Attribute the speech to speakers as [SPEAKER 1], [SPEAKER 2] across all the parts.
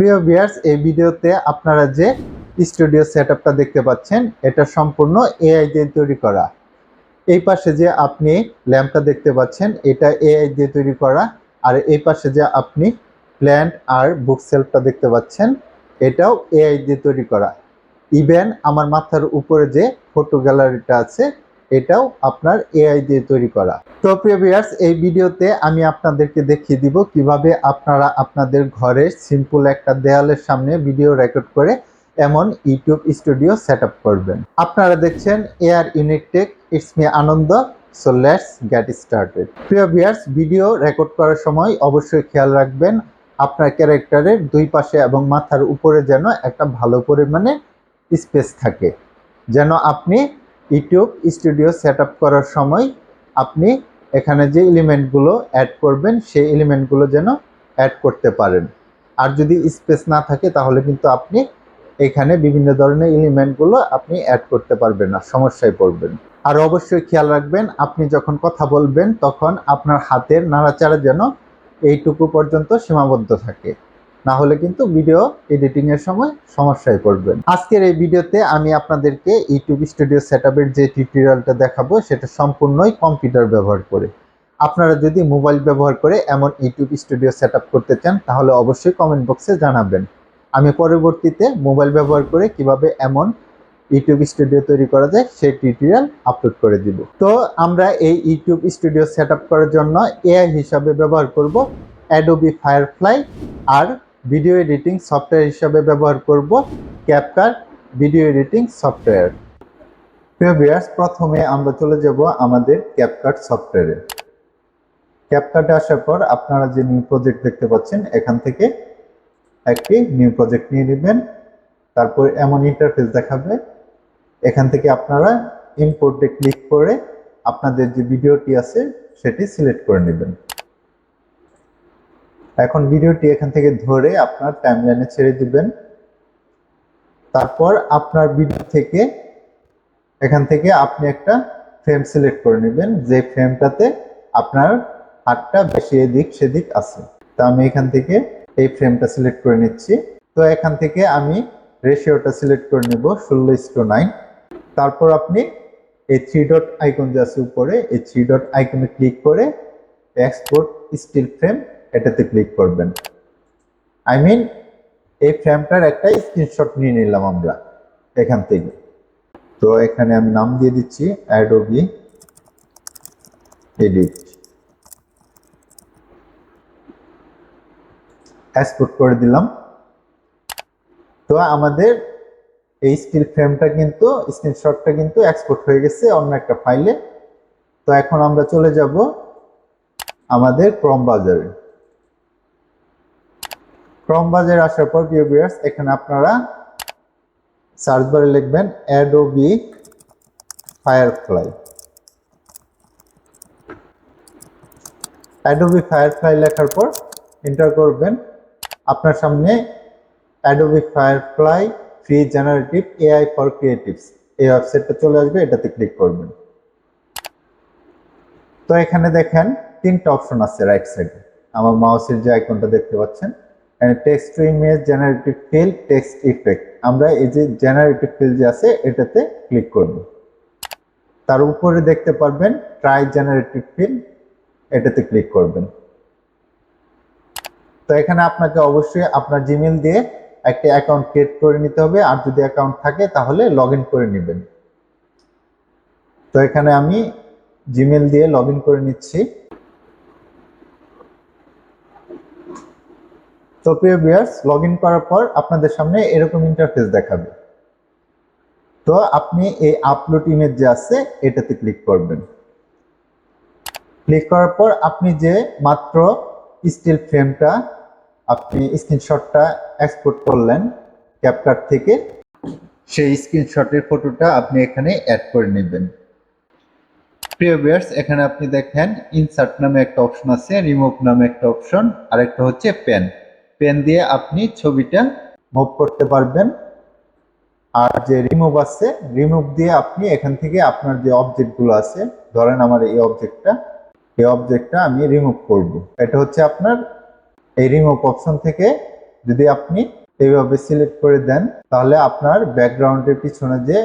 [SPEAKER 1] প্রিয় ভিউয়ার্স, এই ভিডিওতে আপনারা যে স্টুডিও সেটআপটা দেখতে পাচ্ছেন এটা সম্পূর্ণ এআই দিয়ে তৈরি করা। এই পাশে যে আপনি ল্যাম্পটা দেখতে পাচ্ছেন এটা এআই দিয়ে তৈরি করা, আর এই পাশে যে আপনি প্ল্যান্ট আর বুক সেলফটা দেখতে পাচ্ছেন এটাও এআই দিয়ে তৈরি করা। ইভেন আমার মাথার উপরে যে ফটো গ্যালারিটা আছে এটাও আপনার এআই দিয়ে তৈরি করা। তো প্রিয় ভিউয়ার্স, এই ভিডিওতে আমি আপনাদেরকে দেখিয়ে দিব কিভাবে আপনারা আপনাদের ঘরের সিম্পল একটা দেয়ালের সামনে ভিডিও রেকর্ড করে এমন ইউটিউব স্টুডিও সেটআপ করবেন। আপনারা দেখছেন AR unique tech, it's me Anand. So let's get started. প্রিয় ভিউয়ার্স, ভিডিও রেকর্ড করার সময় অবশ্যই খেয়াল রাখবেন আপনার ক্যারেক্টারের দুই পাশে এবং মাথার উপরে যেন একটা ভালো পরিমাণে স্পেস থাকে, যেন আপনি ইউটিউব স্টুডিও সেটআপ করার সময় আপনি এখানে যে এলিমেন্টগুলো অ্যাড করবেন সেই এলিমেন্টগুলো যেন অ্যাড করতে পারেন। আর যদি স্পেস না থাকে তাহলে কিন্তু আপনি এখানে বিভিন্ন ধরনের এলিমেন্টগুলো আপনি অ্যাড করতে পারবেন না, সমস্যায় পড়বেন। আর অবশ্যই খেয়াল রাখবেন আপনি যখন কথা বলবেন তখন আপনার হাতের নাড়াচাড়া যেন এইটুকু পর্যন্ত সীমাবদ্ধ থাকে, না হলে কিন্তু ভিডিও এডিটিং এর সময় সমস্যায় পড়বেন। আজকের এই ভিডিওতে আমি আপনাদেরকে ইউটিউব স্টুডিও সেটআপের যে টিউটোরিয়ালটা দেখাবো সেটা সম্পূর্ণই কম্পিউটার ব্যবহার করে। আপনারা যদি মোবাইল ব্যবহার করে এমন ইউটিউব স্টুডিও সেটআপ করতে চান তাহলে অবশ্যই কমেন্ট বক্সে জানাবেন। আমি পরবর্তীতে মোবাইল ব্যবহার করে কিভাবে এমন ইউটিউব স্টুডিও তৈরি করা যায় সেই টিউটোরিয়াল আপলোড করে দিব। তো আমরা এই ইউটিউব স্টুডিও সেটআপ করার জন্য এআই হিসাবে ব্যবহার করব অ্যাডোবি ফায়ারফ্লাই, আর ভিডিও এডিটিং সফটওয়্যার হিসাবে ব্যবহার করব ক্যাপকাট ভিডিও এডিটিং সফটওয়্যার। প্রিয় ভিউয়ার্স, প্রথমে আমরা চলে যাব আমাদের ক্যাপকাট সফটওয়্যারে। ক্যাপকাটে আসার পর আপনারা যে নিউ প্রজেক্ট দেখতে পাচ্ছেন এখান থেকে একটি নিউ প্রজেক্ট নিয়ে নেবেন। তারপর এমন ইন্টারফেস দেখাবে, এখান থেকে আপনারা ইম্পোর্টে ক্লিক করে আপনাদের যে ভিডিওটি আছে সেটি সিলেক্ট করে নেবেন। এখন ভিডিওটি এখান থেকে ধরে আপনার টাইমলাইনে ছেড়ে দিবেন। তারপর আপনার ভিডিও থেকে এখান থেকে আপনি একটা ফ্রেম সিলেক্ট করে নেবেন যে ফ্রেমটাতে আপনার হাতটা বেশি এদিক সেদিক আছে। তো আমি এখান থেকে এই ফ্রেমটা সিলেক্ট করে নিচ্ছি। তো এখান থেকে আমি রেশিওটা সিলেক্ট করে নেব 16:9। তারপর আপনি এই 3 ডট আইকন যে আছে উপরে, এই 3 ডট আইকনে ক্লিক করে এক্সপোর্ট স্টিল ফ্রেম এটাতে ক্লিক করবেন। এই ফ্রেমটার একটা স্ক্রিনশট নিয়ে নিলাম আমরা এখান থেকে। তো এখানে আমি নাম দিয়ে দিচ্ছি অ্যাডোবি এডিট। এক্সপোর্ট করে দিলাম। তো আমাদের এই স্টিল ফ্রেমটা কিন্তু স্ক্রিনশটটা কিন্তু এক্সপোর্ট হয়ে গেছে অন্য একটা ফাইলে। তো এখন আমরা চলে যাব আমাদের ক্রোম ব্রাউজারে। ক্রোম ব্রাউজারে আসার পর প্রিয় ভিউয়ার্স, এখানে আপনারা সার্চ বারে লিখবেন অ্যাডোবি ফায়ারফ্লাই। অ্যাডোবি ফায়ারফ্লাই লেখার পর এন্টার করবেন। আপনার সামনে Adobe firefly free generative AI for creatives এই ওয়েবসাইটটা চলে আসবে, এটাতে ক্লিক করবেন। তো এখানে দেখেন তিনটা অপশন আছে রাইট সাইডে, আমার মাউসের যে আইকনটা দেখতে পাচ্ছেন এখানে text to image, generative fill, text effect. আমরা এই যে জেনারেটিভ ফিল যে আছে এটাতে ক্লিক করব। তার উপরে দেখতে পারবেন ট্রাই জেনারেটিভ ফিল, এটাতে ক্লিক করবেন। তো এখানে আপনাকে অবশ্যই আপনার জিমেল দিয়ে একটা অ্যাকাউন্ট ক্রিয়েট করে নিতে হবে, আর যদি অ্যাকাউন্ট থাকে তাহলে লগইন করে নেবেন। তো এখানে আমি জিমেল দিয়ে লগইন করে নিচ্ছি। তো প্রিয় ভিউয়ার্স, লগইন করার পর আপনাদের সামনে এরকম ইন্টারফেস দেখাবে। তো আপনি এই আপলোড ইমেজ যে আছে এটাতে ক্লিক করবেন। ক্লিক করার পর আপনি যে মাত্র স্টিল ফ্রেমটা আপনি স্ক্রিনশটটা এক্সপোর্ট করলেন ক্যাপকাট থেকে, সেই স্ক্রিনশটের ফটোটা আপনি এখানে অ্যাড করে নেবেন। প্রিয় ভিউয়ার্স, এখানে আপনি দেখেন ইনসার্ট নামে একটা অপশন আছে, রিমুভ নামে একটা অপশন, আর একটা হচ্ছে পেন দিয়ে আপনি ছবিটা মুভ করতে পারবেন। আর যে রিমুভ আছে, রিমুভ দিয়ে আপনি এখান থেকে আপনার যে অবজেক্টগুলো আছে, ধরেন আমার এই অবজেক্টটা আমি রিমুভ করব। এটা হচ্ছে আপনার এই রিমুভ অপশন থেকে যদি আপনি এইভাবে সিলেক্ট করে দেন তাহলে আপনার ব্যাকগ্রাউন্ডের পিছনে যে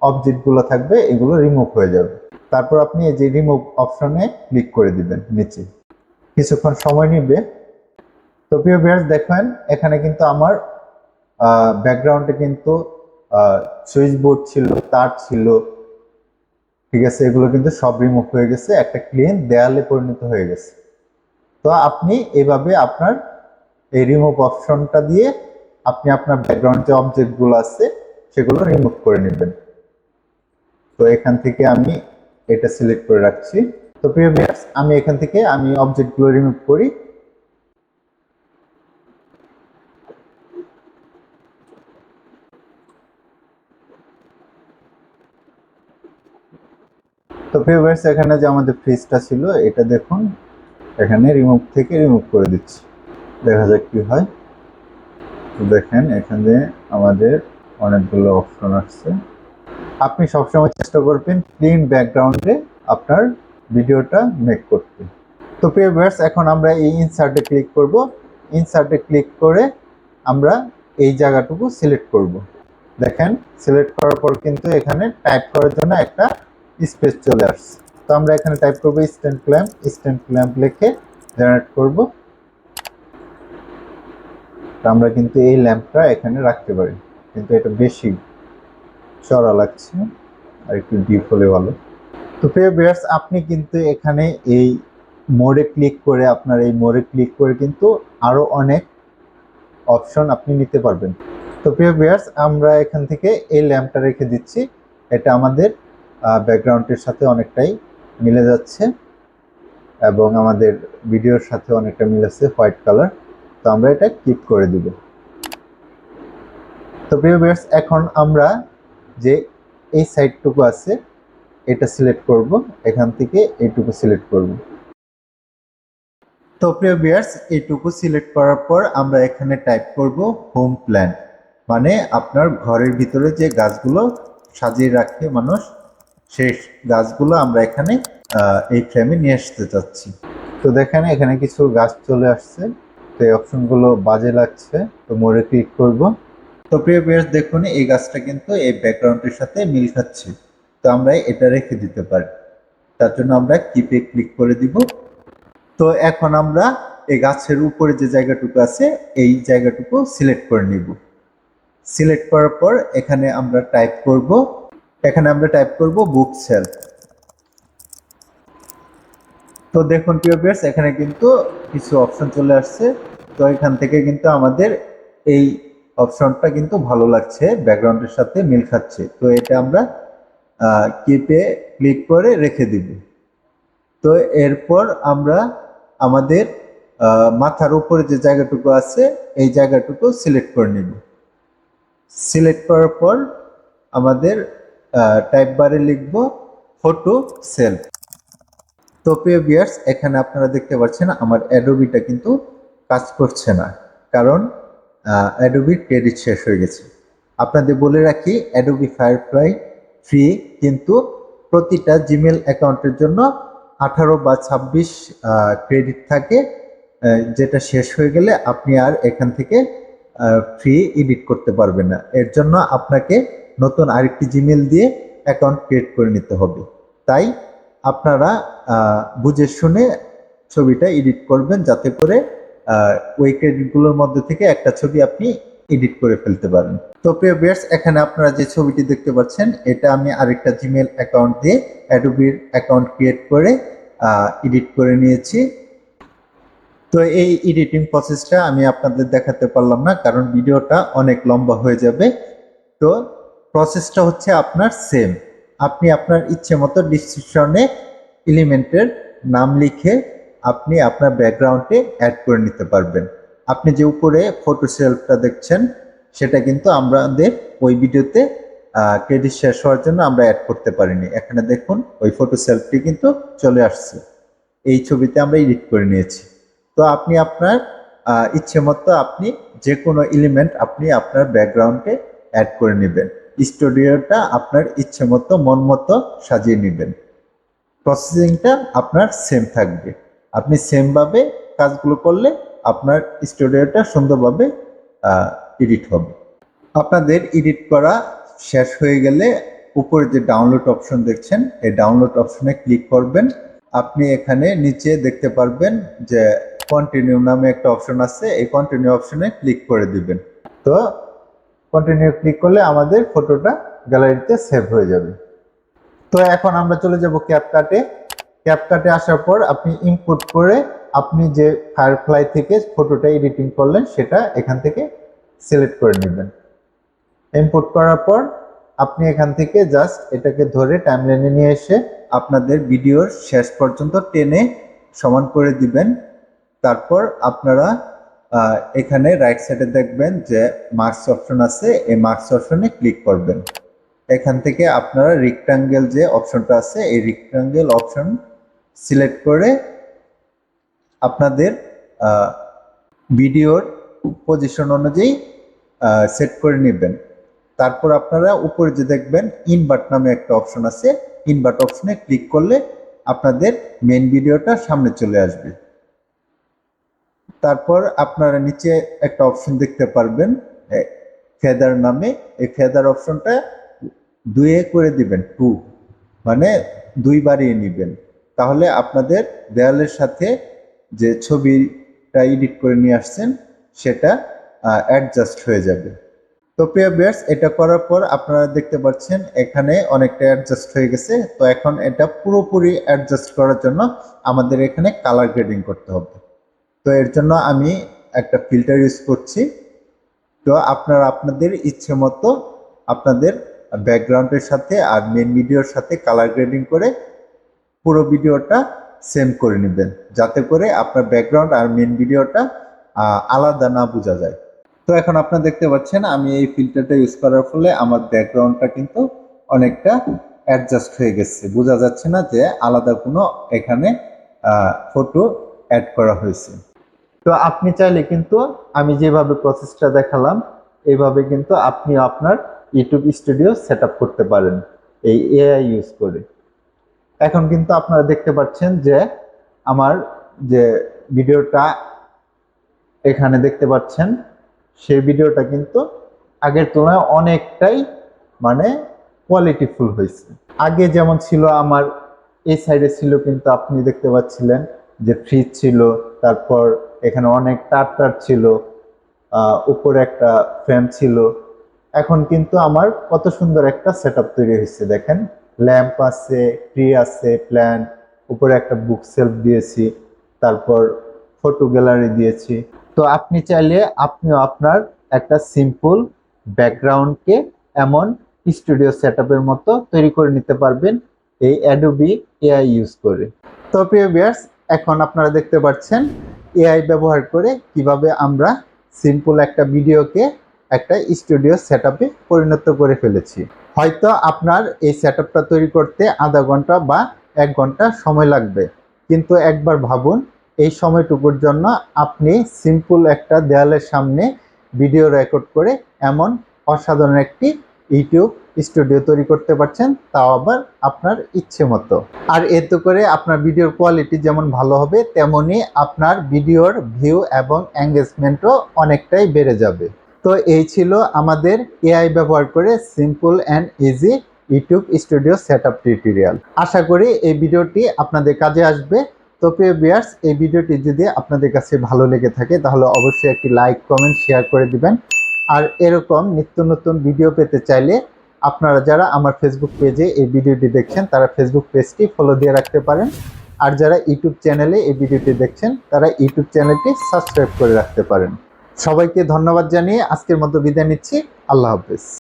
[SPEAKER 1] অবজেক্টগুলো থাকবে এগুলো রিমুভ হয়ে যাবে। তারপর আপনি এই যে রিমুভ অপশনে ক্লিক করে দিবেন নিচে, কিছুক্ষণ সময় নেবে। তো প্রিয় ভিউয়ার্স দেখেন এখানে কিন্তু আমার ব্যাকগ্রাউন্ডে কিন্তু সুইচ বোর্ড ছিল, তার ছিল, ঠিক আছে, এগুলো কিন্তু সব রিমুভ হয়ে গেছে, একটা ক্লিন দেয়ালে পরিণত হয়ে গেছে। তো আপনি এভাবে আপনার এই রিমুভ অপশনটা দিয়ে আপনি আপনার ব্যাকগ্রাউন্ড যে অবজেক্টগুলো আছে সেগুলো রিমুভ করে নেবেন। তো এখান থেকে আমি এটা সিলেক্ট করে রাখছি। তো প্রিয় ভিউয়ার্স আমি এখান থেকে আমি অবজেক্টগুলো রিমুভ করি। তো প্রিয় ভিউয়ার্স এখানে যে আমাদের ফ্রিজটা ছিল এটা দেখুন এখানে রিমুভ থেকে রিমুভ করে দিচ্ছি, দেখা যাক কি হয়। তো দেখেন এখানে আমাদের অনেকগুলো অপশন আসছে। আপনি সবসময় চেষ্টা করবেন ক্লিন ব্যাকগ্রাউন্ডে আপনার ভিডিওটা মেক করতে। তো প্রিয় ভিউয়ার্স এখন আমরা এই ইনসার্টে ক্লিক করব। ইনসার্টে ক্লিক করে আমরা এই জায়গাটুকু সিলেক্ট করব। দেখেন সিলেক্ট করার পর কিন্তু এখানে টাইপ করার জন্য একটা স্পেস চলে আসছে। তো আমরা এখানে টাইপ করব স্ট্যান্ড ক্ল্যাম্প লিখে জেনারেট করব। তো আমরা কিন্তু এই ল্যাম্পটা এখানে রাখতে পারি, কিন্তু এটা বেশি চড়া লাগছে, আর একটু ডিপ হলে ভালো। তো প্রিয় ভিউয়ার্স আপনি কিন্তু এখানে এই মোডে ক্লিক করে আপনার এই মোডে ক্লিক করে কিন্তু আরো অনেক অপশন আপনি নিতে পারবেন। তো প্রিয় ভিউয়ার্স আমরা এখান থেকে এই ল্যাম্পটা রেখে দিচ্ছি, এটা আমাদের ব্যাকগ্রাউন্ডের সাথে অনেকটাই মিলে যাচ্ছে এবং আমাদের ভিডিওর সাথে অনেকটা মিলেছে, হোয়াইট কালার। তো আমরা এটা কিপ করে দিব। তো প্রিয় ভিউয়ার্স এখন আমরা যে এই সাইডটুকু আছে এটা সিলেক্ট করব, এখান থেকে এইটুকু সিলেক্ট করব। তো প্রিয় ভিউয়ার্স এইটুকু সিলেক্ট করার পর আমরা এখানে টাইপ করব হোম প্ল্যান্ট, মানে আপনার ঘরের ভিতরে যে গাছগুলো সাজিয়ে রাখে মানুষ সেই গাছগুলো আমরা এখানে এই ফ্রেমে নিয়ে আসতে চাচ্ছি। তো দেখেন এখানে কিছু গাছ চলে আসছে। তো এই অপশনগুলো বাজে লাগছে, তো মোড়ে ক্লিক করব। তো প্রিয় ভিউয়ার্স দেখুন এই গাছটা কিন্তু এই ব্যাকগ্রাউন্ডের সাথে মিল খাচ্ছে, তো আমরা এটা রেখে দিতে পারি। তার জন্য আমরা কিপে ক্লিক করে দিব। তো এখন আমরা এই গাছের উপরে যে জায়গাটুকু আছে এই জায়গাটুকু সিলেক্ট করে নিব। সিলেক্ট করার পর এখানে আমরা টাইপ করব বুক সেল। তো দেখুন প্রিয় ভিউয়ার্স এখানে কিন্তু কিছু অপশন চলে আসছে। তো এখান থেকে কিন্তু আমাদের এই অপশনটা কিন্তু ভালো লাগছে, ব্যাকগ্রাউন্ডের সাথে মিল খাচ্ছে। তো এটা আমরা কিপে ক্লিক করে রেখে দিব। তো এরপর আমরা আমাদের মাথার উপরে যে জায়গাটুকু আছে এই জায়গাটুকু সিলেক্ট করে নিব। সিলেক্ট করার পর আমাদের টাইপ বারে লিখব ফটো সেল। তো প্রিয় ভিউয়ার্স এখানে আপনারা দেখতে পাচ্ছেন আমার অ্যাডোবিটা কিন্তু কাজ করছে না, কারণ অ্যাডোবির ক্রেডিট শেষ হয়ে গেছে। আপনাদের বলে রাখি অ্যাডোবি ফায়ারফ্লাই ফ্রি, কিন্তু প্রতিটা জিমেল অ্যাকাউন্টের জন্য 18 বা 26 ক্রেডিট থাকে, যেটা শেষ হয়ে গেলে আপনি আর এখান থেকে ফ্রি এডিট করতে পারবেন না। এর জন্য আপনাকে নতুন আরেকটি জিমেল দিয়ে অ্যাকাউন্ট ক্রিয়েট করে নিতে হবে। তাই আপনারা বুঝে শুনে ছবিটা এডিট করবেন, যাতে করে ওই ক্রেডিটগুলোর মধ্যে থেকে একটা ছবি আপনি এডিট করে ফেলতে পারেন। তো প্রিয় ভিউয়ার্স এখানে আপনারা যে ছবিটি দেখতে পাচ্ছেন এটা আমি আরেকটা জিমেল অ্যাকাউন্ট দিয়ে অ্যাডোবির অ্যাকাউন্ট ক্রিয়েট করে এডিট করে নিয়েছি। তো এই এডিটিং প্রসেসটা আমি আপনাদের দেখাতে পারলাম না, কারণ ভিডিওটা অনেক লম্বা হয়ে যাবে। তো প্রসেসটা হচ্ছে আপনার সেম, আপনি আপনার ইচ্ছে মতো ডিসক্রিপশনে এলিমেন্টের নাম লিখে আপনি আপনার ব্যাকগ্রাউন্ডে অ্যাড করে নিতে পারবেন। আপনি যে উপরে ফটো সেলফটা দেখছেন সেটা কিন্তু আমাদের ওই ভিডিওতে ক্রেডিট শেষ হওয়ার জন্য আমরা অ্যাড করতে পারিনি। এখানে দেখুন ওই ফটো সেলফটি কিন্তু চলে আসছে, এই ছবিতে আমরা এডিট করে নিয়েছি। তো আপনি আপনার ইচ্ছে মতো আপনি যে কোনো এলিমেন্ট আপনি আপনার ব্যাকগ্রাউন্ডে অ্যাড করে নেবেন, স্টুডিওটা আপনার ইচ্ছে মতো মন মতো সাজিয়ে নেবেন। প্রসেসিংটা আপনার সেম থাকবে, আপনি সেমভাবে কাজগুলো করলে আপনার স্টুডিওটা সুন্দরভাবে এডিট হবে। আপনাদের এডিট করা শেষ হয়ে গেলে উপরে যে ডাউনলোড অপশন দেখছেন এই ডাউনলোড অপশনে ক্লিক করবেন। আপনি এখানে নিচে দেখতে পারবেন যে কন্টিনিউ নামে একটা অপশন আছে, এই কন্টিনিউ অপশনে ক্লিক করে দিবেন। তো কন্টিনিউ ক্লিক করলে আমাদের ফটোটা গ্যালারিতে সেভ হয়ে যাবে। তো এখন আমরা চলে যাব ক্যাপকাটে। ক্যাপকাটে আসার পর আপনি ইনপুট করে আপনি যে ফায়ারফ্লাই থেকে ফটোটা এডিটিং করলেন সেটা এখান থেকে সিলেক্ট করে নেবেন। ইনপুট করার পর আপনি এখান থেকে জাস্ট এটাকে ধরে টাইমলাইনে নিয়ে এসে আপনাদের ভিডিওর শেষ পর্যন্ত টেনে সমান করে দিবেন। তারপর আপনারা এখানে রাইট সাইডে দেখবেন যে মার্কস অপশন আছে, এই মার্কস অপশনে ক্লিক করবেন। এখান থেকে আপনারা রেক্টাঙ্গেল যে অপশনটা আছে এই রেক্টাঙ্গেল অপশন সিলেক্ট করে আপনাদের ভিডিওর পজিশন অনুযায়ী সেট করে নেবেন। তারপর আপনারা উপরে যে দেখবেন ইনভার্ট নামে একটা অপশন আছে, ইনভার্ট অপশনে ক্লিক করলে আপনাদের মেইন ভিডিওটা সামনে চলে আসবে। তারপর আপনারা নিচে একটা অপশন দেখতে পারবেন ফেদার নামে, এই ফেদার অপশনটা 2 করে দিবেন, 2 মানে 2 বাড়িয়ে নেবেন। তাহলে আপনাদের দেয়ালের সাথে যে ছবিটা এডিট করে নিয়ে আসছেন সেটা অ্যাডজাস্ট হয়ে যাবে। তো প্রিয় ভিউয়ার্স, এটা করার পর আপনারা দেখতে পাচ্ছেন এখানে অনেকটা অ্যাডজাস্ট হয়ে গেছে। তো এখন এটা পুরোপুরি অ্যাডজাস্ট করার জন্য আমাদের এখানে কালার গ্রেডিং করতে হবে। তো এর জন্য আমি একটা ফিল্টার ইউজ করছি। তো আপনারা আপনাদের ইচ্ছে মতো আপনাদের ব্যাকগ্রাউন্ডের সাথে আর মেন ভিডিওর সাথে কালার গ্রেডিং করে পুরো ভিডিওটা সেম করে নেবেন, যাতে করে আপনার ব্যাকগ্রাউন্ড আর মেন ভিডিওটা আলাদা না বোঝা যায়। তো এখন আপনারা দেখতে পাচ্ছেন আমি এই ফিল্টারটা ইউজ করার ফলে আমার ব্যাকগ্রাউন্ডটা কিন্তু অনেকটা অ্যাডজাস্ট হয়ে গেছে, বোঝা যাচ্ছে না যে আলাদা কোনো এখানে ফটো অ্যাড করা হয়েছে। তো আপনি চাইলে কিন্তু আমি যেভাবে প্রসেসটা দেখালাম এইভাবে কিন্তু আপনি আপনার ইউটিউব স্টুডিও সেট আপ করতে পারেন এই এআই ইউজ করে। এখন কিন্তু আপনারা দেখতে পাচ্ছেন যে আমার যে ভিডিওটা এখানে দেখতে পাচ্ছেন সেই ভিডিওটা কিন্তু আগের তুলনায় অনেকটাই মানে কোয়ালিটিফুল হয়েছে। আগে যেমন ছিল আমার এই সাইডে ছিল কিন্তু আপনি দেখতে পাচ্ছিলেন যে ফ্রিজ ছিল, তারপর এখানে অনেক তার ছিল, উপরে একটা ফ্রেম ছিল। এখন কিন্তু আমার কত সুন্দর একটা সেটআপ তৈরি হয়েছে, দেখেন ল্যাম্প আছে, ট্রি আছে, প্ল্যান্ট, উপরে একটা বুক সেলফ দিয়েছি, তারপর ফটো গ্যালারি দিয়েছি। তো আপনি চাইলে আপনিও আপনার একটা সিম্পল ব্যাকগ্রাউন্ডকে এমন স্টুডিও সেটআপের মতো তৈরি করে নিতে পারবেন এই অ্যাডোবি এআই ইউজ করে। তো প্রিয় ভিউয়ার্স, এখন আপনারা দেখতে পাচ্ছেন এআই ব্যবহার করে কিভাবে আমরা সিম্পল একটা ভিডিওকে একটা স্টুডিও সেটআপে পরিণত করে ফেলেছি। হয়তো আপনার এই সেটআপটা তৈরি করতে আধা ঘন্টা বা 1 ঘন্টা সময় লাগবে, কিন্তু একবার ভাবুন এই সময়টুকুর জন্য আপনি সিম্পল একটা দেয়ালের সামনে ভিডিও রেকর্ড করে এমন অসাধারণ একটি ইউটিউব স্টুডিও তৈরি করতে পারছেন, তাও আবার আপনার ইচ্ছে মতো। আর এতে করে আপনার ভিডিওর কোয়ালিটি যেমন ভালো হবে, তেমনি আপনার ভিডিওর ভিউ এবং এঙ্গেজমেন্টও অনেকটাই বেড়ে যাবে। তো এই ছিল আমাদের এআই ব্যবহার করে simple and easy YouTube studio setup tutorial. আশা করি এই ভিডিওটি আপনাদের কাজে আসবে। তো প্রিয় ভিউয়ার্স, এই ভিডিওটি যদি আপনাদের কাছে ভালো লেগে থাকে তাহলে অবশ্যই একটি লাইক, কমেন্ট, শেয়ার করে দিবেন। আর এরকম নিত্য নতুন ভিডিও পেতে চাইলে আপনারা যারা আমার ফেসবুক পেজে এই ভিডিওটি দেখছেন তারা ফেসবুক পেজটি ফলো দিয়ে রাখতে পারেন। আর যারা ইউটিউব চ্যানেলে এই ভিডিওটি দেখছেন তারা ইউটিউব চ্যানেলটি সাবস্ক্রাইব করে রাখতে পারেন। সবাইকে ধন্যবাদ জানিয়ে আজকের মতো বিদায় নিচ্ছি। আল্লাহ হাফেজ।